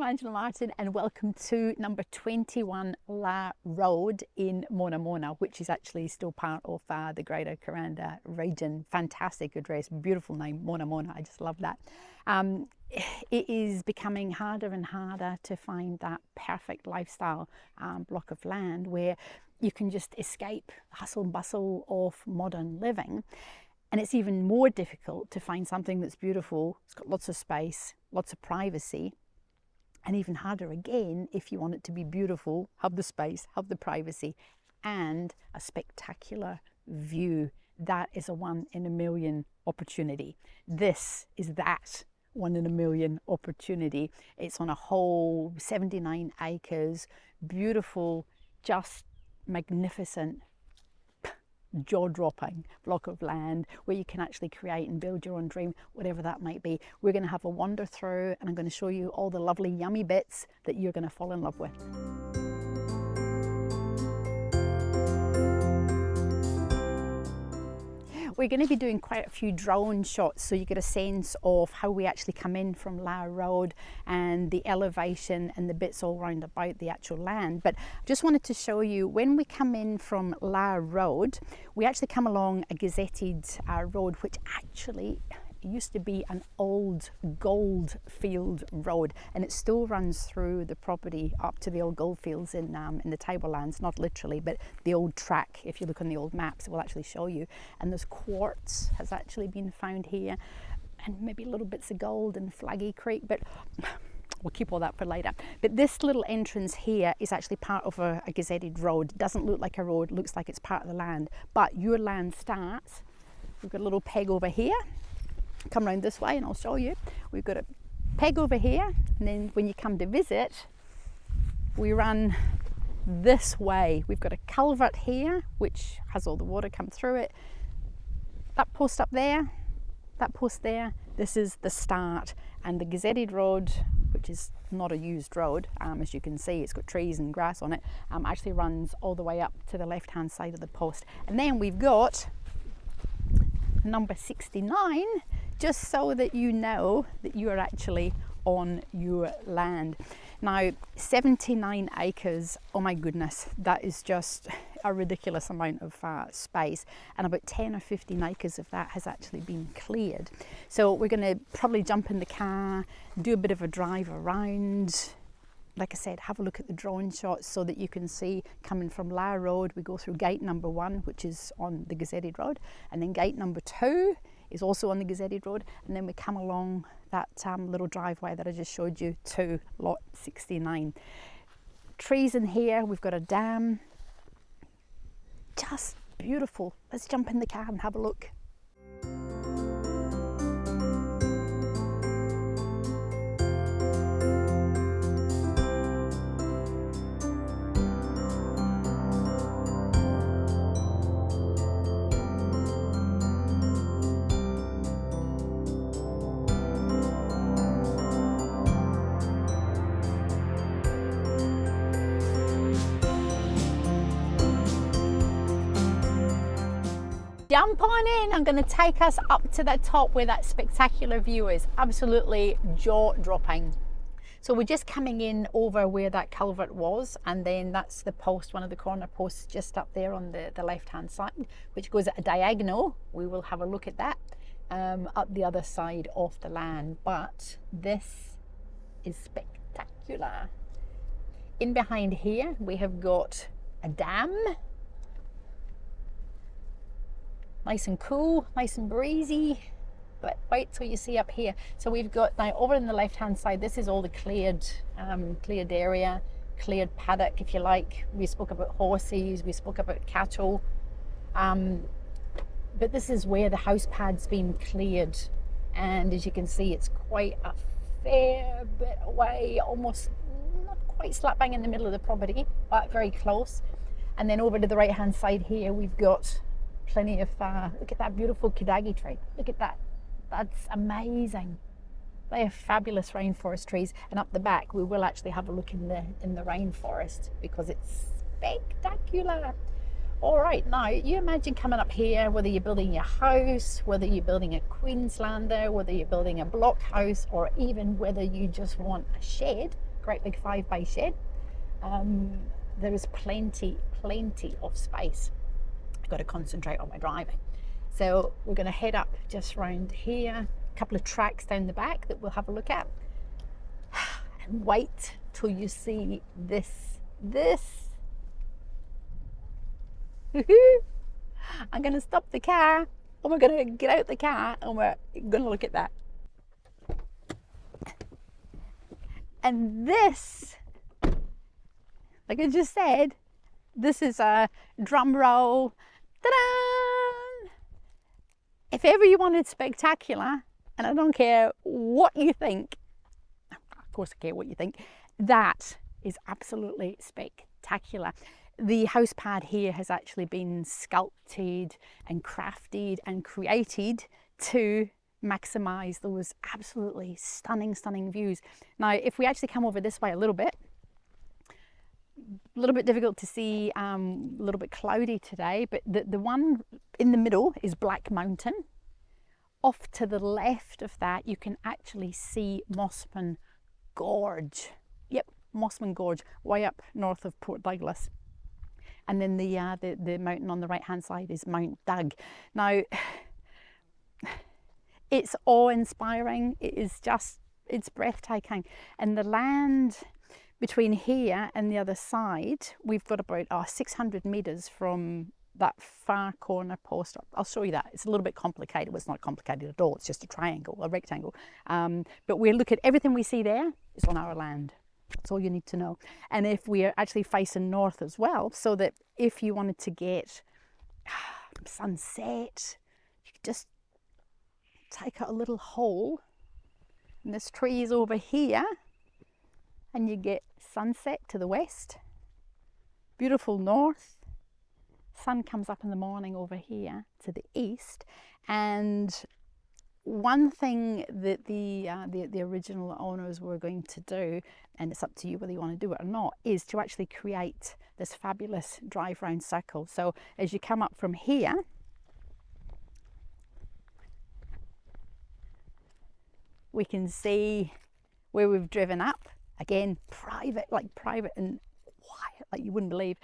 Angela Martin and welcome to number 21 La Road in Mona Mona, which is actually still part of the Greater Kuranda region. Fantastic address, beautiful name, Mona Mona. I just love that. It is becoming harder and harder to find that perfect lifestyle block of land where you can just escape hustle and bustle of modern living. And it's even more difficult to find something that's beautiful, it's got lots of space, lots of privacy, and even harder again if you want it to be beautiful, have the space, have the privacy, and a spectacular view. That is a 1 in a million opportunity. This is that 1 in a million opportunity. It's on a whole 79 acres, beautiful, just magnificent, jaw-dropping block of land where you can actually create and build your own dream, whatever that might be. We're going to have a wander through and I'm going to show you all the lovely yummy bits that you're going to fall in love with. We're going to be doing quite a few drone shots so you get a sense of how we actually come in from La Road and the elevation and the bits all round about the actual land. But I just wanted to show you when we come in from La Road, we actually come along a gazetted road which actually used to be an old gold field road, and it still runs through the property up to the old gold fields in the tablelands, not literally, but the old track. If you look on the old maps, it will actually show you. And there's quartz has actually been found here, and maybe little bits of gold in Flaggy Creek, but we'll keep all that for later. But this little entrance here is actually part of a gazetted road. It doesn't look like a road, looks like it's part of the land, but your land starts. We've got a little peg over here. Come around this way and I'll show you. We've got a peg over here, and then when you come to visit, we run this way. We've got a culvert here which has all the water come through it. That post up there, that post there, this is the start. And the gazetted road, which is not a used road, as you can see, it's got trees and grass on it, actually runs all the way up to the left hand side of the post. And then we've got number 69, just so that you know that you are actually on your land. Now 79 acres, oh my goodness, that is just a ridiculous amount of space, and about 10 or 15 acres of that has actually been cleared. So we're going to probably jump in the car, do a bit of a drive around. Like I said, have a look at the drone shots so that you can see coming from La Road. We go through gate number 1, which is on the gazetted road, and then gate number 2 is also on the gazetted road, and then we come along that little driveway that I just showed you to lot 69. Trees in here, we've got a dam, just beautiful. Let's jump in the car and have a look. Jump on in. I'm going to take us up to the top where that spectacular view is. Absolutely jaw-dropping. So we're just coming in over where that culvert was, and then that's the post, one of the corner posts just up there on the left hand side, which goes at a diagonal. We will have a look at that up the other side of the land. But this is spectacular. In behind here we have got a dam. Nice and cool, nice and breezy, but wait till you see up here. So we've got now over on the left hand side, this is all the cleared area, cleared paddock if you like. We spoke about horses, we spoke about cattle, but this is where the house pad's been cleared, and as you can see it's quite a fair bit away, almost not quite slap bang in the middle of the property, but very close. And then over to the right hand side here we've got plenty of, look at that beautiful Kidagi tree. Look at that. That's amazing. They are fabulous rainforest trees. And up the back, we will actually have a look in the rainforest because it's spectacular. All right, now you imagine coming up here, whether you're building your house, whether you're building a Queenslander, whether you're building a block house, or even whether you just want a shed great big 5-bay shed. There is plenty of space. I've got to concentrate on my driving. So we're going to head up just round here, a couple of tracks down the back that we'll have a look at. And wait till you see this. I'm going to stop the car, and we're going to get out the car, and we're going to look at that. And this, like I just said, this is a drum roll. Ta-da! If ever you wanted spectacular, and I don't care what you think, of course I care what you think, that is absolutely spectacular. The house pad here has actually been sculpted and crafted and created to maximize those absolutely stunning views. Now if we actually come over this way a little bit difficult to see, a little bit cloudy today, but the one in the middle is Black Mountain. Off to the left of that you can actually see Mossman Gorge. Yep, Mossman Gorge, way up north of Port Douglas. And then the mountain on the right hand side is Mount Doug. Now it's awe-inspiring. It's breathtaking. And the land between here and the other side, we've got about 600 meters from that far corner post. I'll show you that. It's a little bit complicated. Well, it's not complicated at all. It's just a triangle, a rectangle. But we look at everything we see there is on our land. That's all you need to know. And if we are actually facing north as well, so that if you wanted to get sunset, you could just take out a little hole, and this tree is over here, and you get sunset to the west, beautiful north, sun comes up in the morning over here to the east. And one thing that the original owners were going to do, and it's up to you whether you want to do it or not, is to actually create this fabulous drive round circle. So as you come up from here, we can see where we've driven up. Again, private and quiet, like you wouldn't believe.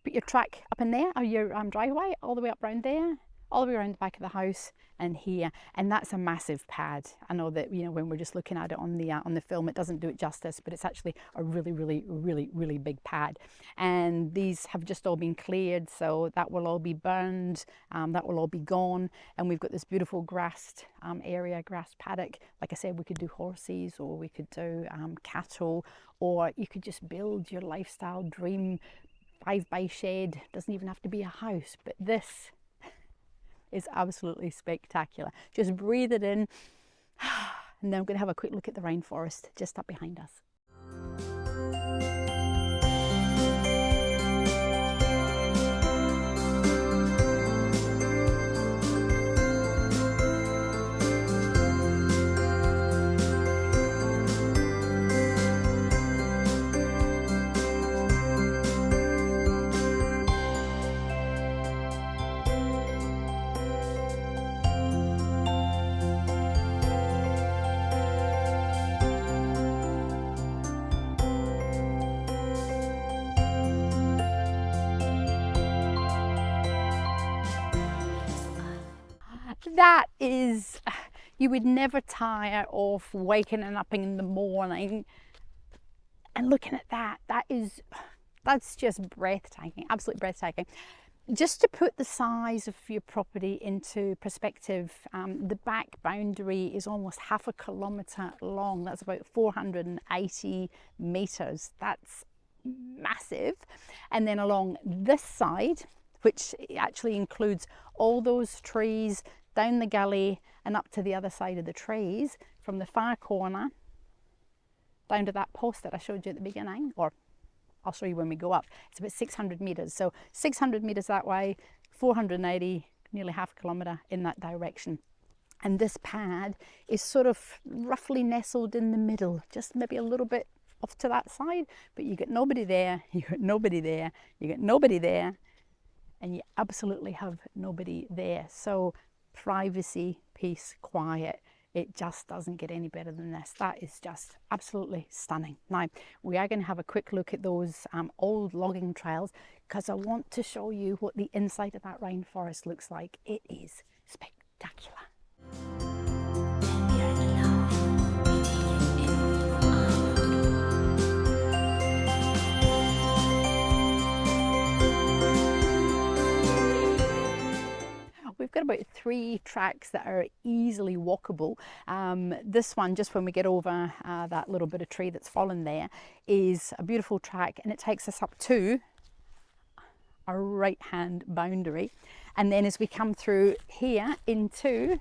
Put your truck up in there, or your driveway, all the way up around there, all the way around the back of the house and here. And that's a massive pad. I know that, you know, when we're just looking at it on the film, it doesn't do it justice, but it's actually a really big pad. And these have just all been cleared, so that will all be burned, that will all be gone. And we've got this beautiful grassed area, grass paddock. Like I said, we could do horses, or we could do cattle, or you could just build your lifestyle dream 5-bay shed. Doesn't even have to be a house, but this is absolutely spectacular. Just breathe it in, and then I'm going to have a quick look at the rainforest just up behind us. That is, you would never tire of waking up in the morning and looking at that. That's just breathtaking, absolutely breathtaking. Just to put the size of your property into perspective, the back boundary is almost 1/2 kilometre long. That's about 480 metres. That's massive. And then along this side, which actually includes all those trees down the gully and up to the other side of the trees, from the far corner down to that post that I showed you at the beginning, or I'll show you when we go up. It's about 600 metres. So 600 metres that way, 480, nearly 1/2 kilometre in that direction. And this pad is sort of roughly nestled in the middle, just maybe a little bit off to that side, but you get nobody there, you get nobody there, you get nobody there, and you absolutely have nobody there. So privacy, peace, quiet, It just doesn't get any better than this. That is just absolutely stunning. Now, we are going to have a quick look at those old logging trails, because I want to show you what the inside of that rainforest looks like. It is spectacular. We've got about 3 tracks that are easily walkable. This one, just when we get over that little bit of tree that's fallen there, is a beautiful track, and it takes us up to our right hand boundary. And then as we come through here into,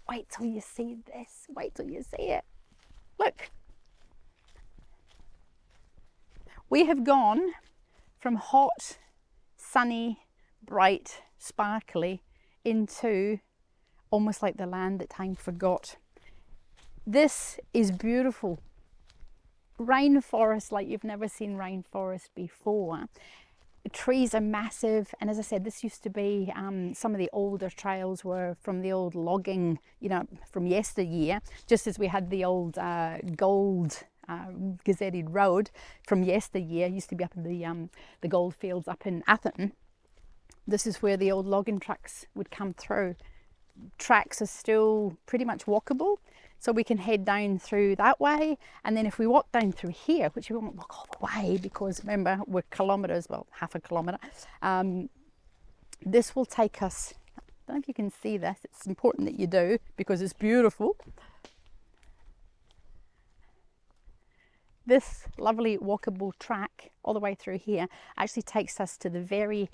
wait till you see this, wait till you see it. Look, we have gone from hot, sunny, bright, sparkly into almost like the land that time forgot. This is beautiful. Rainforest like you've never seen rainforest before. The trees are massive, and as I said, this used to be some of the older trails were from the old logging, you know, from yesteryear, just as we had the old gold gazetted road from yesteryear. Used to be up in the gold fields up in Atherton. This is where the old logging trucks would come through. Tracks are still pretty much walkable, so we can head down through that way. And then if we walk down through here, which we won't walk all the way because remember we're kilometres, well, half a kilometre, this will take us, I don't know if you can see this, it's important that you do because it's beautiful. This lovely walkable track all the way through here actually takes us to the very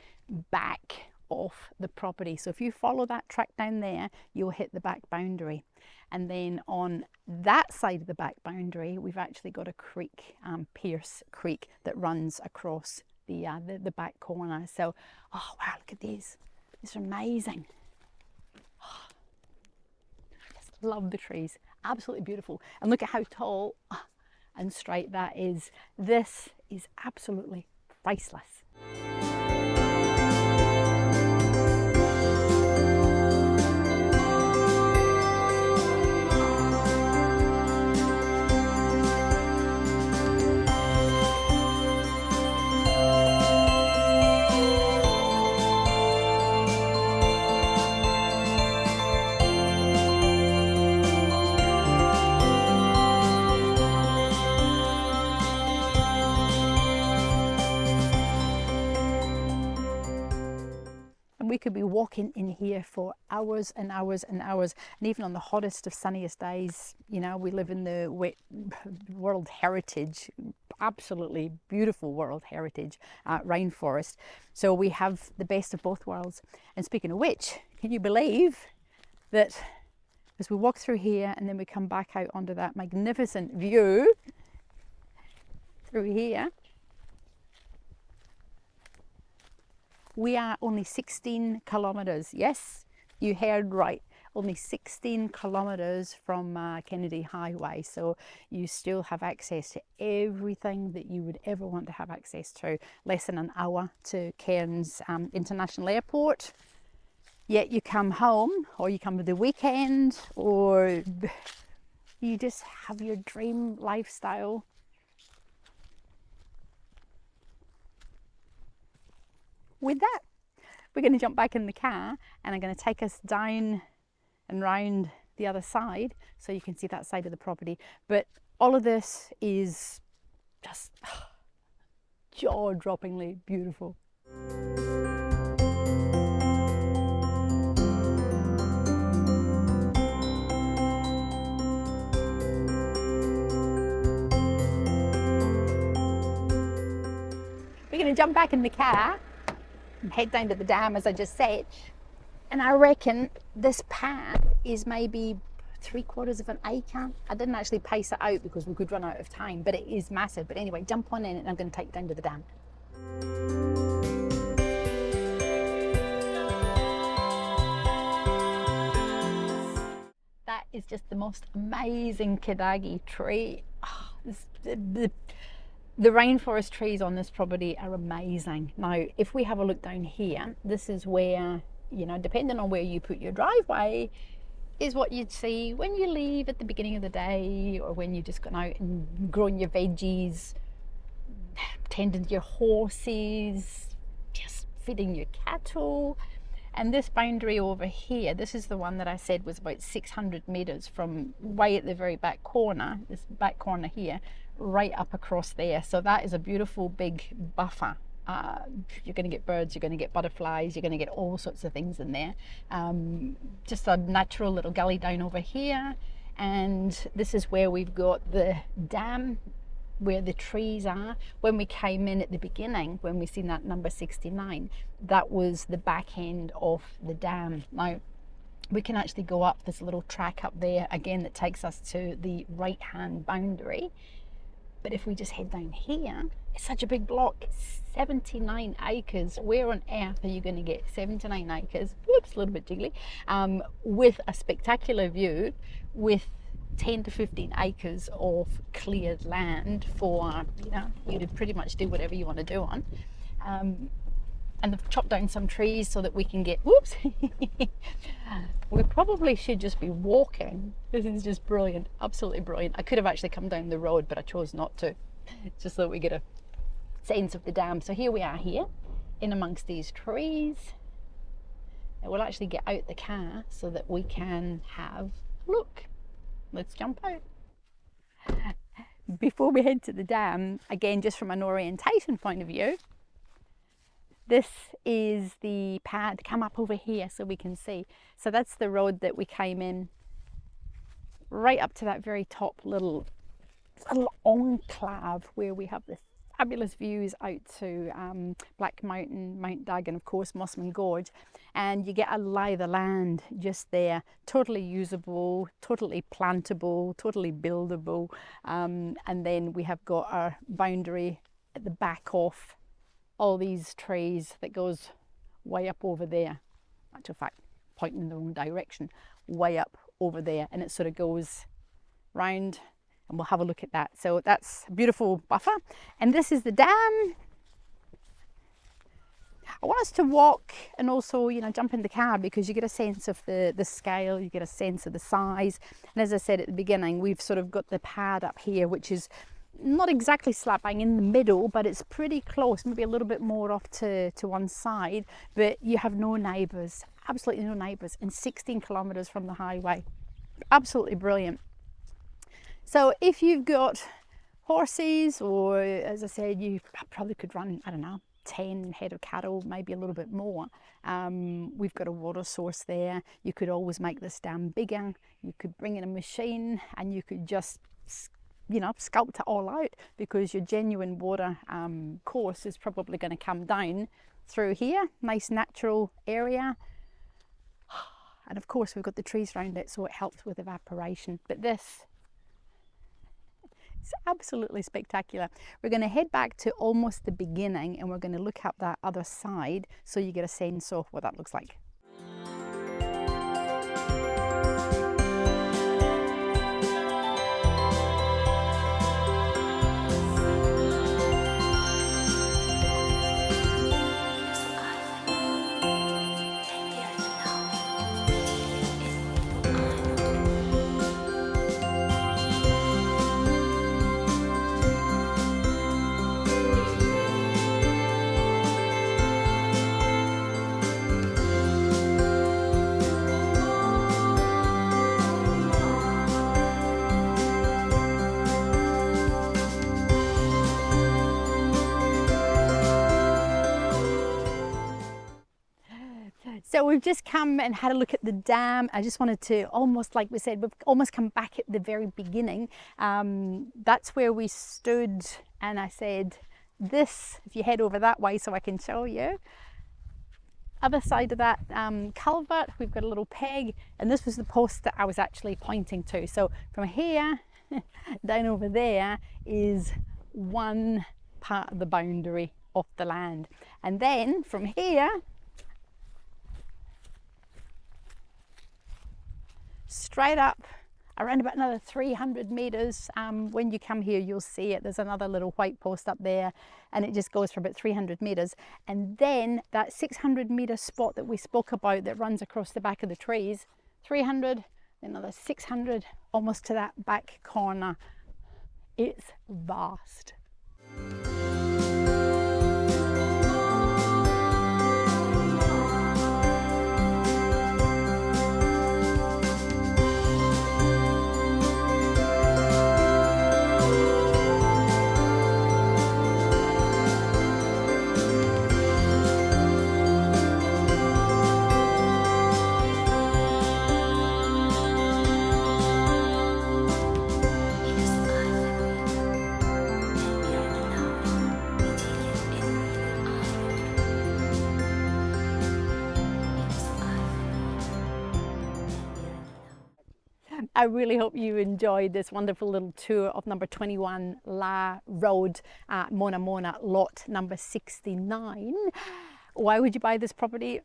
back of the property. So if you follow that track down there, you'll hit the back boundary. And then on that side of the back boundary, we've actually got a creek, Pierce Creek, that runs across the back corner. So, oh wow, look at these. These are amazing. Oh, I just love the trees. Absolutely beautiful. And look at how tall and straight that is. This is absolutely priceless. We could be walking in here for hours and hours and hours, and even on the hottest of sunniest days, you know, we live in the World Heritage, absolutely beautiful World Heritage rainforest, so we have the best of both worlds. And speaking of which, can you believe that as we walk through here and then we come back out onto that magnificent view through here, we are only 16 kilometres. Yes, you heard right. Only 16 kilometres from Kennedy Highway. So you still have access to everything that you would ever want to have access to. Less than an hour to Cairns International Airport. Yet you come home, or you come to the weekend, or you just have your dream lifestyle. With that, we're going to jump back in the car and I'm going to take us down and round the other side so you can see that side of the property. But all of this is just jaw-droppingly beautiful. We're going to jump back in the car and head down to the dam, as I just said, and I reckon this path is maybe 3/4 of an acre. I didn't actually pace it out because we could run out of time, but it is massive. But anyway, jump on in and I'm going to take you down to the dam. That is just the most amazing Kadagi tree. Oh, the rainforest trees on this property are amazing. Now, if we have a look down here, this is where, you know, depending on where you put your driveway, is what you'd see when you leave at the beginning of the day, or when you've just gone out and grown your veggies, tending your horses, just feeding your cattle. And this boundary over here, this is the one that I said was about 600 meters from way at the very back corner, this back corner here, right up across there. So that is a beautiful big buffer. You're going to get birds, you're going to get butterflies, you're going to get all sorts of things in there. Just a natural little gully down over here. And this is where we've got the dam, where the trees are. When we came in at the beginning, when we seen that number 69, that was the back end of the dam. Now we can actually go up this little track up there again that takes us to the right hand boundary. But if we just head down here, it's such a big block, 79 acres. Where on earth are you going to get 79 acres, whoops, a little bit jiggly, with a spectacular view, with 10 to 15 acres of cleared land for, you to pretty much do whatever you want to do on. And they've chopped down some trees so that we can get, whoops, we probably should just be walking. This is just brilliant, absolutely brilliant. I could have actually come down the road, but I chose not to, just so that we get a sense of the dam. So here we are here, in amongst these trees. And we'll actually get out the car so that we can have a look. Let's jump out. Before we head to the dam, again, just from an orientation point of view, this is the path. Come up over here so we can see. So that's the road that we came in, right up to that very top little enclave where we have the fabulous views out to Black Mountain, Mount Doug, and of course Mossman Gorge. And you get a lie of the land just there, totally usable, totally plantable, totally buildable. And then we have got our boundary at the back of all these trees that goes way up over there. Actual fact, pointing in the wrong direction, way up over there, and it sort of goes round, and we'll have a look at that. So that's a beautiful buffer, and this is the dam. I want us to walk and also, jump in the car, because you get a sense of the scale, you get a sense of the size. And as I said at the beginning, we've sort of got the pad up here, which is not exactly slap bang in the middle, but it's pretty close, maybe a little bit more off to one side. But you have no neighbours, absolutely no neighbours, and 16 kilometres from the highway. Absolutely brilliant. So if you've got horses, or as I said, you probably could run, I don't know, 10 head of cattle, maybe a little bit more. We've got a water source there. You could always make this dam bigger. You could bring in a machine and you could just sculpt it all out, because your genuine water course is probably going to come down through here. Nice natural area, and of course we've got the trees around it, so it helps with evaporation. But this is absolutely spectacular. We're going to head back to almost the beginning, and we're going to look up that other side so you get a sense of what that looks like. So we've just come and had a look at the dam. I just wanted to, almost like we said, we've almost come back at the very beginning. That's where we stood, and I said, this, if you head over that way so I can show you. Other side of that culvert, we've got a little peg, and this was the post that I was actually pointing to. So from here down over there is one part of the boundary of the land. And then from here, straight up around about another 300 meters. When you come here, you'll see it. There's another little white post up there, and it just goes for about 300 meters. And then that 600 meter spot that we spoke about that runs across the back of the trees, 300, another 600 almost to that back corner. It's vast. I really hope you enjoyed this wonderful little tour of number 21 La Road, Mona Mona, lot number 69. Why would you buy this property?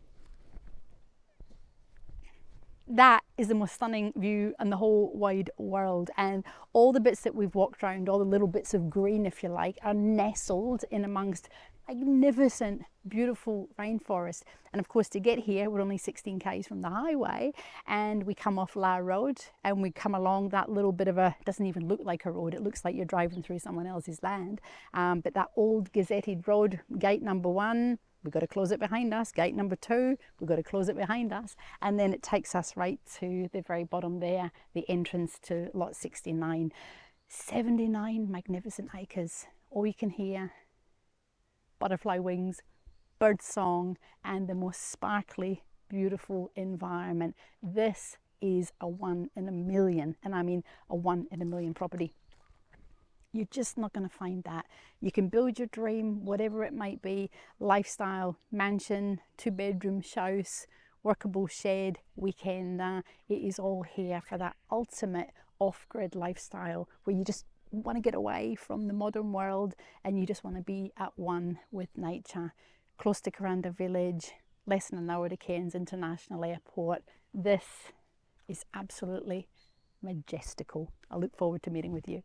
That is the most stunning view in the whole wide world, and all the bits that we've walked around, all the little bits of green, if you like, are nestled in amongst magnificent, beautiful rainforest. And of course, to get here, we're only 16 k's from the highway, and we come off La Road and we come along that little bit of a, doesn't even look like a road, it looks like you're driving through someone else's land, but that old gazetted road, gate number 1, we've got to close it behind us. Gate number 2, we've got to close it behind us. And then it takes us right to the very bottom there, the entrance to lot 69. 79 magnificent acres. All you can hear, butterfly wings, bird song, and the most sparkly, beautiful environment. This is a 1 in a million, and I mean a 1 in a million property. You're just not going to find that. You can build your dream, whatever it might be, lifestyle, mansion, 2-bedroom house, workable shed, weekender. It is all here for that ultimate off-grid lifestyle where you just want to get away from the modern world and you just want to be at one with nature. Close to Kuranda Village, less than an hour to Cairns International Airport. This is absolutely majestical. I look forward to meeting with you.